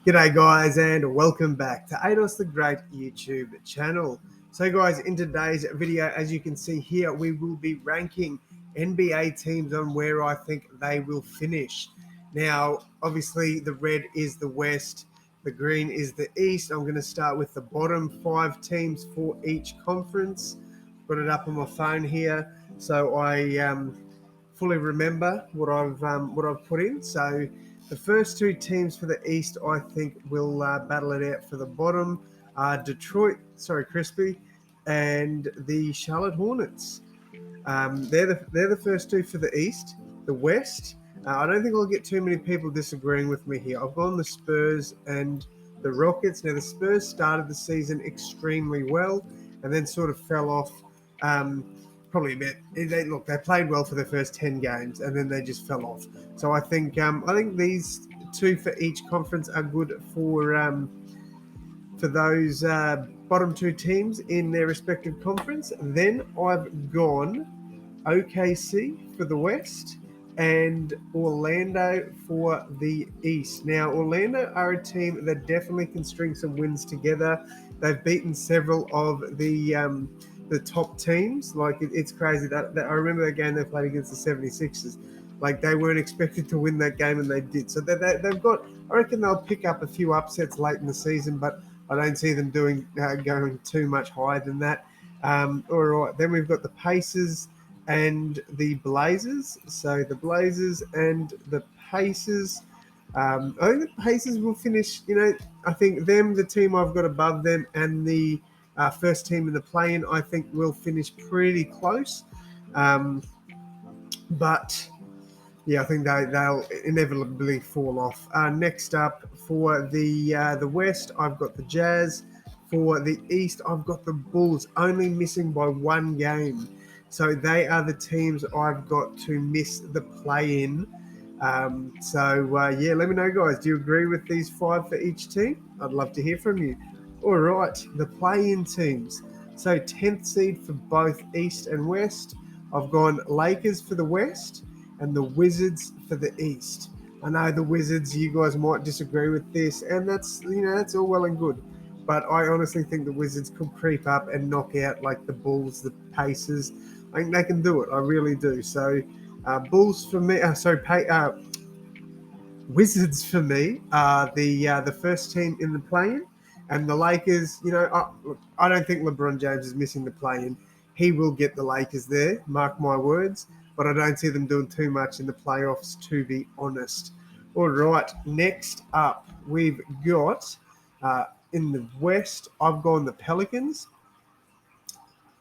G'day guys and welcome back to AdosTheGreat YouTube channel. So guys, in today's video, as you can see here, we will be ranking NBA teams on where I think they will finish. Now, obviously the red is the West, the green is the East. I'm going to start with the bottom 5 teams for each conference. Got it up on my phone here, so I fully remember what I've put in. So the first 2 teams for the East, I think, will battle it out for the bottom. Crispy, and the Charlotte Hornets. They're the first 2 for the East. The West, I don't think I'll get too many people disagreeing with me here. I've gone the Spurs and the Rockets. Now the Spurs started the season extremely well, and then sort of fell off. Probably a bit. They played well for their first 10 games, and then they just fell off. So I think these 2 for each conference are good for those bottom 2 teams in their respective conference. Then I've gone OKC for the West and Orlando for the East. Now, Orlando are a team that definitely can string some wins together. They've beaten several of the top teams. Like, it's crazy that I remember that game they played against the 76ers. Like, they weren't expected to win that game, and they did. So they've got, I reckon they'll pick up a few upsets late in the season, but I don't see them going too much higher than that. All right, then we've got the Pacers and the Blazers. So the Blazers and the Pacers. I think the Pacers will finish. I think the team I've got above them, and the first team in the play-in, I think will finish pretty close. But yeah, I think they'll inevitably fall off. Next up for the West, I've got the Jazz. For the East, I've got the Bulls, only missing by 1 game. So they are the teams I've got to miss the play-in. Let me know, guys. Do you agree with these 5 for each team? I'd love to hear from you. All right, the play-in teams. So 10th seed for both East and West. I've gone Lakers for the West and the Wizards for the East. I know the Wizards, you guys might disagree with this, and that's all well and good. But I honestly think the Wizards could creep up and knock out like the Bulls, the Pacers. I think they can do it. I really do. So Bulls for me. Wizards for me are the first team in the play-in, and the Lakers. I don't think LeBron James is missing the play-in. He will get the Lakers there. Mark my words. But I don't see them doing too much in the playoffs, to be honest. All right, next up we've got in the West. I've gone the Pelicans.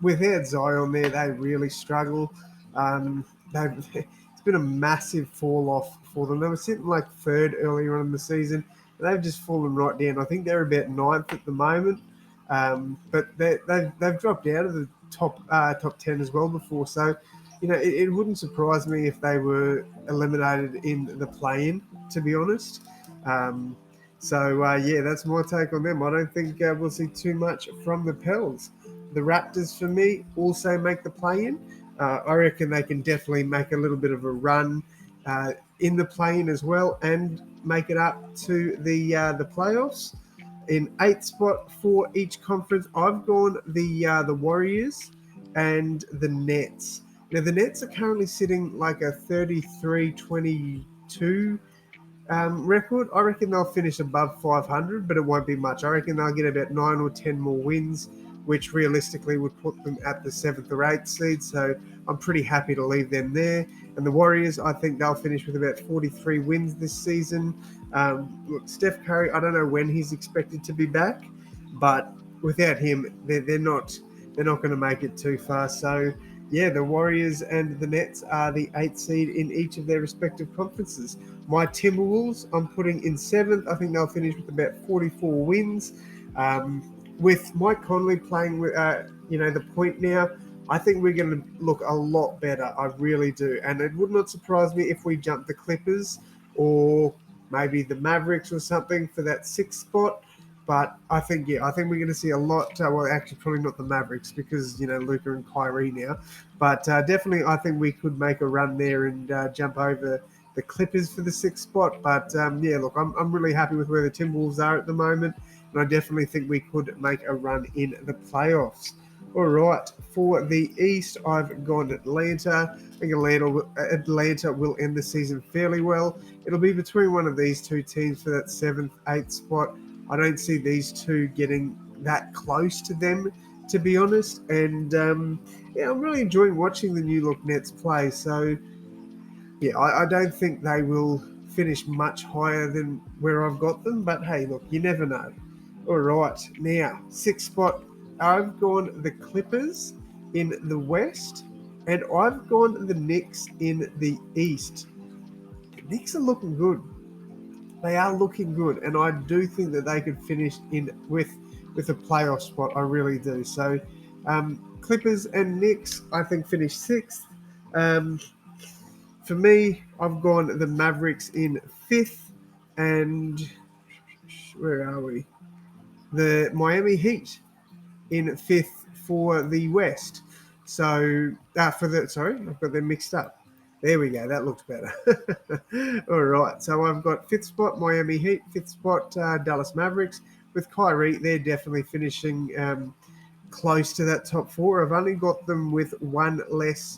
Without Zion there, they really struggle. It's been a massive fall off for them. They were sitting like 3rd earlier on in the season, and they've just fallen right down. I think they're about 9th at the moment, but they've dropped out of the top 10 as well before. So, it wouldn't surprise me if they were eliminated in the play-in, to be honest. That's my take on them. I don't think we'll see too much from the Pels. The Raptors, for me, also make the play-in. I reckon they can definitely make a little bit of a run in the play-in as well and make it up to the playoffs. In 8th spot for each conference, I've gone the Warriors and the Nets. Now, the Nets are currently sitting like a 33-22 record. I reckon they'll finish above 500, but it won't be much. I reckon they'll get about 9 or 10 more wins, which realistically would put them at the 7th or 8th seed. So I'm pretty happy to leave them there. And the Warriors, I think they'll finish with about 43 wins this season. Look, Steph Curry, I don't know when he's expected to be back, but without him, they're not going to make it too far. So yeah, the Warriors and the Nets are the 8th seed in each of their respective conferences. My Timberwolves, I'm putting in 7th. I think they'll finish with about 44 wins. With Mike Conley playing with, the point now, I think we're going to look a lot better. I really do. And it would not surprise me if we jump the Clippers or maybe the Mavericks or something for that 6th spot. But I think we're going to see a lot. Actually, probably not the Mavericks because, Luka and Kyrie now. But definitely, I think we could make a run there and jump over the Clippers for the 6th spot. But yeah, look, I'm really happy with where the Timberwolves are at the moment, and I definitely think we could make a run in the playoffs. All right, for the East, I've gone Atlanta. I think Atlanta will end the season fairly well. It'll be between one of these two teams for that 7th, 8th spot. I don't see these two getting that close to them, to be honest. And yeah, I'm really enjoying watching the New Look Nets play. So yeah, I don't think they will finish much higher than where I've got them. But hey, look, you never know. All right, now 6th spot, I've gone the Clippers in the West, and I've gone the Knicks in the East. The Knicks are looking good. They are looking good, and I do think that they could finish in with a playoff spot. I really do. So, Clippers and Knicks, I think, finish 6th. Um, for me, I've gone the Mavericks in 5th, and where are we? The Miami Heat in 5th for the West. So, I've got them mixed up. There we go. That looks better. All right. So I've got 5th spot Miami Heat, 5th spot Dallas Mavericks. With Kyrie, they're definitely finishing close to that top 4. I've only got them with one less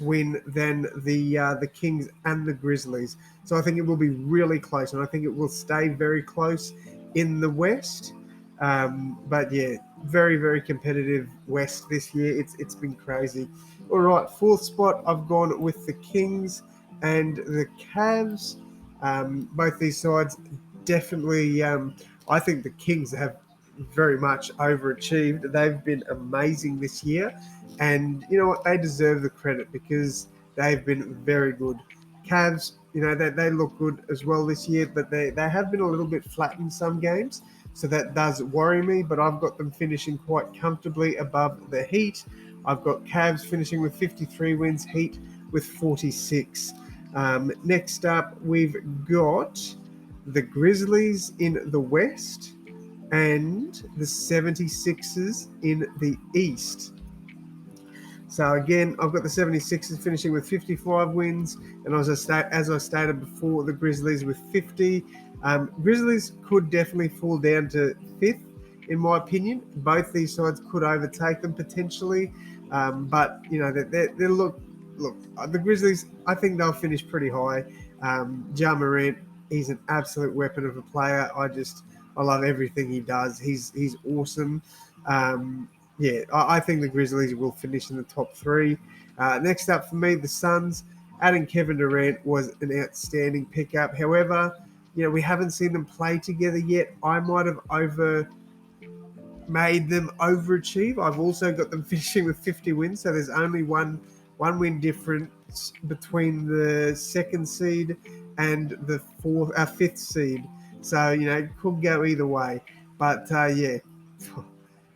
win than the Kings and the Grizzlies. So I think it will be really close, and I think it will stay very close in the West. But yeah, very very competitive West this year. It's been crazy. All right, 4th spot I've gone with the Kings and the Cavs. Both these sides definitely. I think the Kings have very much overachieved. They've been amazing this year, and you know what? They deserve the credit because they've been very good. Cavs, they look good as well this year, but they have been a little bit flat in some games, so that does worry me. But I've got them finishing quite comfortably above the Heat. I've got Cavs finishing with 53 wins, Heat with 46. Next up, we've got the Grizzlies in the West and the 76ers in the East. So again, I've got the 76ers finishing with 55 wins, and as I stated before, the Grizzlies with 50. Grizzlies could definitely fall down to 5th, in my opinion. Both these sides could overtake them potentially, but they look. The Grizzlies, I think they'll finish pretty high. Ja Morant, he's an absolute weapon of a player. I love everything he does. He's awesome. Yeah, I think the Grizzlies will finish in the top 3. Next up for me, the Suns. Adding Kevin Durant was an outstanding pickup. However, we haven't seen them play together yet. I might have made them overachieve. I've also got them finishing with 50 wins, so there's only one win difference between the 2nd seed and the 5th seed. So it could go either way. But yeah,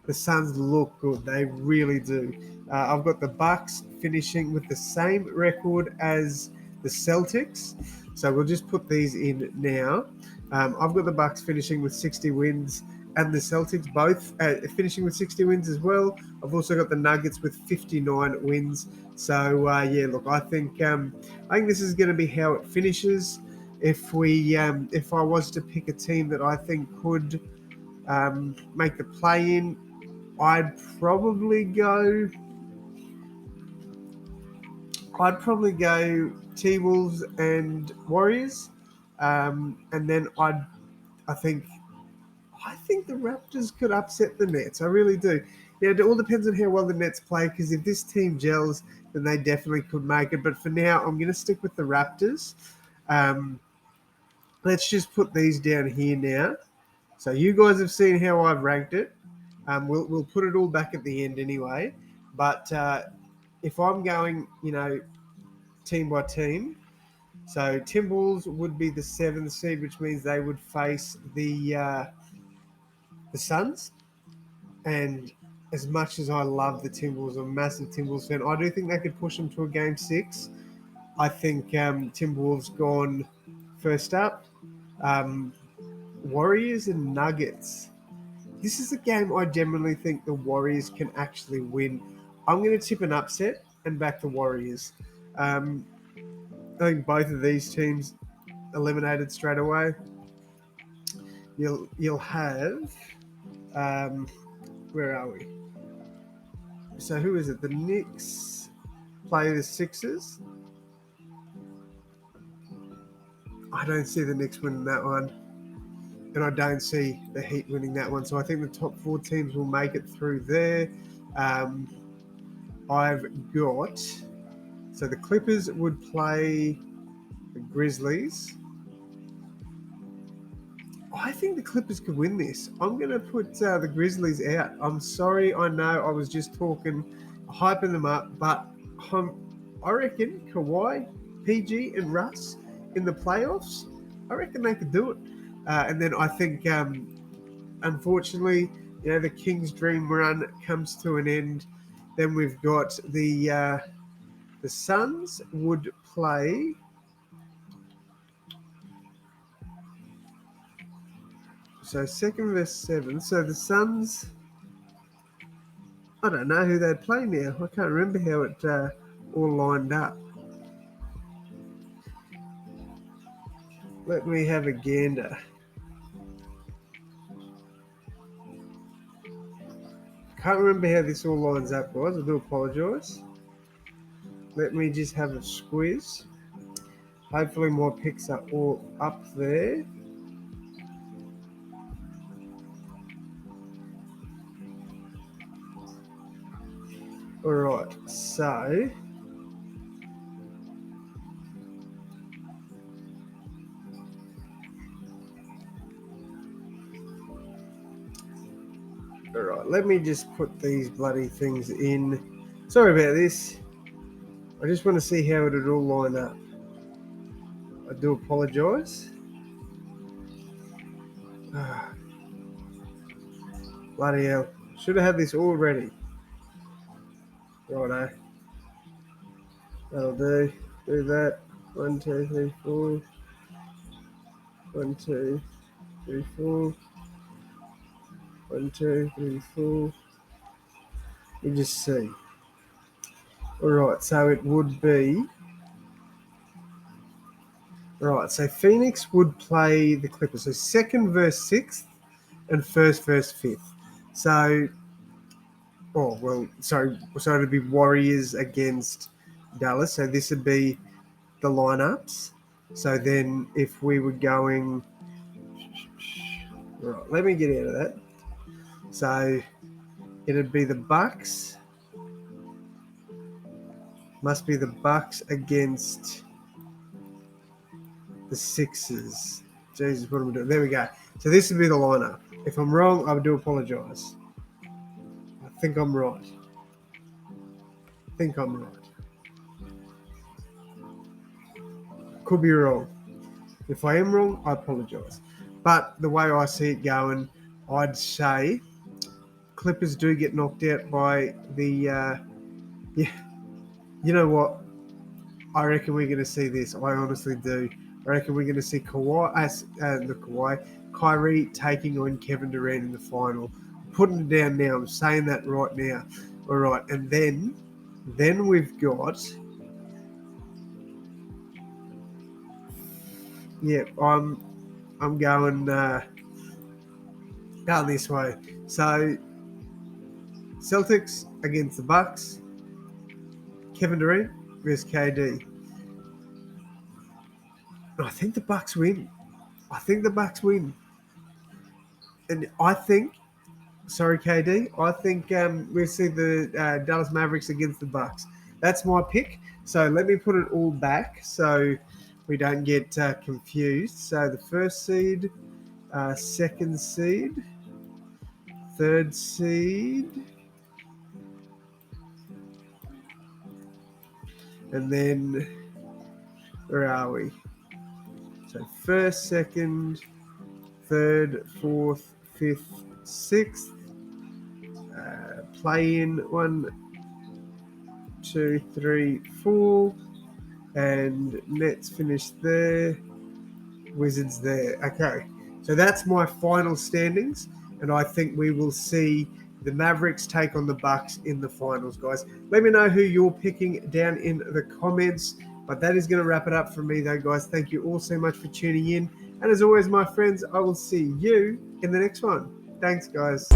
the Suns look good. They really do. I've got the Bucks finishing with the same record as the Celtics. So we'll just put these in now. I've got the Bucks finishing with 60 wins and the Celtics both finishing with 60 wins as well. I've also got the Nuggets with 59 wins. So yeah, look, I think this is going to be how it finishes. If I was to pick a team that I think could make the play-in, I'd probably go T-Wolves and Warriors, and then I think the Raptors could upset the Nets. I really do. Yeah, it all depends on how well the Nets play. Because if this team gels, then they definitely could make it. But for now, I'm going to stick with the Raptors. Let's just put these down here now. So you guys have seen how I've ranked it. We'll put it all back at the end anyway. But if I'm going, team by team, so Timberwolves would be the 7th seed, which means they would face the Suns. And as much as I love the Timberwolves, I'm a massive Timberwolves fan, I do think they could push them to a game 6. I think Timberwolves gone first up. Warriors and Nuggets. This is a game I genuinely think the Warriors can actually win. I'm going to tip an upset and back the Warriors. I think both of these teams eliminated straight away. You'll have where are we? So who is it? The Knicks play the Sixers. I don't see the Knicks winning that one, and I don't see the Heat winning that one. So I think the top 4 teams will make it through there. I've got so the Clippers would play the Grizzlies. I think the Clippers could win this. I'm going to put the Grizzlies out. I'm sorry, I know I was just hyping them up, but I reckon Kawhi, PG, and Russ in the playoffs, I reckon they could do it. And then I think, unfortunately, the Kings' dream run comes to an end. Then we've got the Suns would play. So 2nd versus 7th. So the Suns, I don't know who they'd play now. I can't remember how it all lined up. Let me have a gander. Can't remember how this all lines up, guys. I do apologise. Let me just have a squeeze. Hopefully my picks are all up there. Alright, so alright, let me just put these bloody things in. Sorry about this. I just want to see how it would all line up. I do apologise. Bloody hell. Should have had this all ready. Righto. That'll do. Do that. 1, 2, 3, 4. 1, 2, 3, 4. 1, 2, 3, 4. You just see. Alright, so it would be. Right, so Phoenix would play the Clippers. So 2nd versus 6th and 1st versus 5th. So, so it'd be Warriors against Dallas. So this would be the lineups. So then if we were going. Right, let me get out of that. So it'd be the Bucks. Must be the Bucks against the Sixers. Jesus, what am I doing? There we go. So this would be the lineup. If I'm wrong, I do apologise. I think I'm right. Could be wrong. If I am wrong, I apologise. But the way I see it going, I'd say Clippers do get knocked out by the. You know what? I reckon we're going to see this. I honestly do. I reckon we're going to see Kyrie taking on Kevin Durant in the final. I'm putting it down now. I'm saying that right now. All right, and then we've got. Yeah, I'm going this way. So Celtics against the Bucks. Kevin Durant versus KD. I think the Bucks win. And I think, sorry KD, I think we'll see the Dallas Mavericks against the Bucks. That's my pick. So let me put it all back so we don't get confused. So the 1st seed, 2nd seed, 3rd seed, and then where are we? So 1st, 2nd, 3rd, 4th, 5th, 6th. Play in 1, 2, 3, 4. And Nets finished there. Wizards there. Okay. So that's my final standings. And I think we will see the Mavericks take on the Bucks in the finals, guys. Let me know who you're picking down in the comments. But that is going to wrap it up for me, though, guys. Thank you all so much for tuning in. And as always, my friends, I will see you in the next one. Thanks, guys.